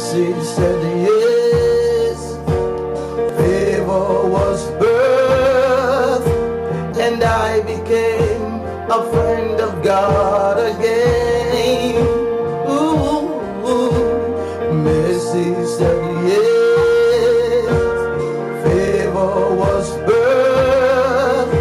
Mercy said yes. Favor was birth, and I became a friend of God again. Ooh, mercy said yes. Favor was birth,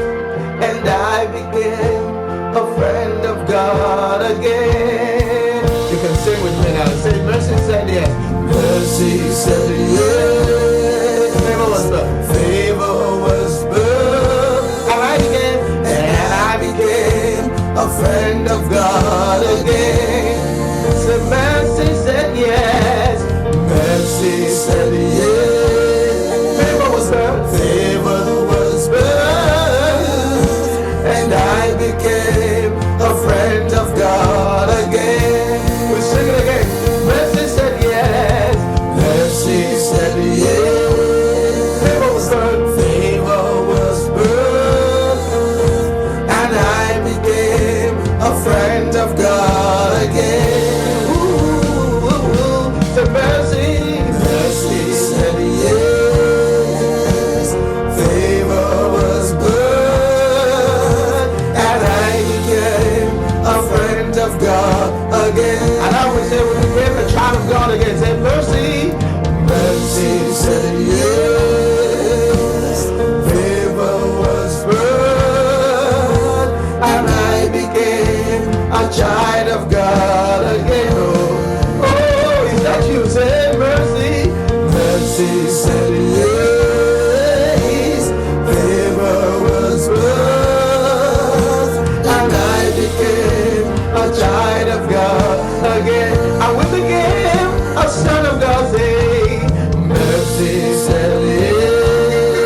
and I became a friend of God again. You can sing with me now. Say, mercy said yes. Mercy said yes. Favor was birth. Favor was birth, and I became a friend of God again. Say, mercy said yes. Mercy said yes. Favor was birth. Favor was birth, and I became a friend of God again. We sing it again. Mercy said yes. Mercy said yes. Favor was birth. Favor was birth, and I became a friend of God again. Ooh, so mercy. Mercy said yes. Favor was birth, and I became a friend of God again. And I would say we became a child of God again. Say mercy. Mercy said yes. Favor was birth, and I became a child of God again. Oh, is that you? Say mercy. Mercy said yes. Favor was birth, and I became a child of God again. And we became a son of God. Say, mercy said yes.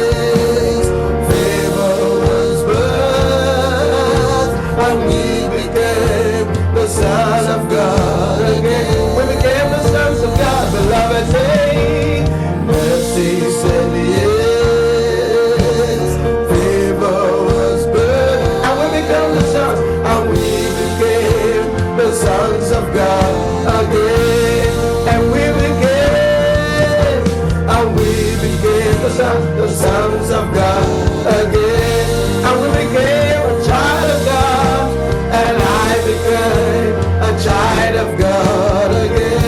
Favor was birth, and we became the son of God again. We became the sons of God, beloved. Say, mercy said yes. Favor was birth, and we became the sons, and we became the sons of God again. And we became the sons of God again. And we became a child of God, and I became a child of God again.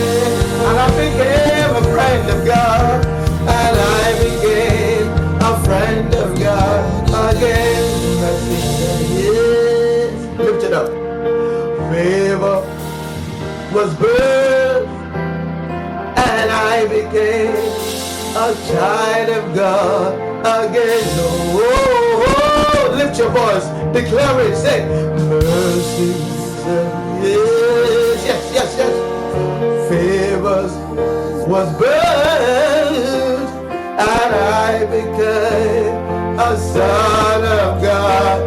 And I became a friend of God, and I became a friend of God again. Yes. Lift it up. Favor was birth, and I became a child of God again. Oh, lift your voice, declare it, say, mercy said yes, yes, yes, yes. Favors was birth, and I became a son of God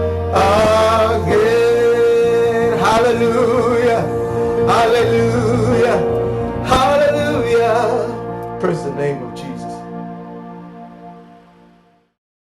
again. Hallelujah, hallelujah, hallelujah. Praise the name of Jesus.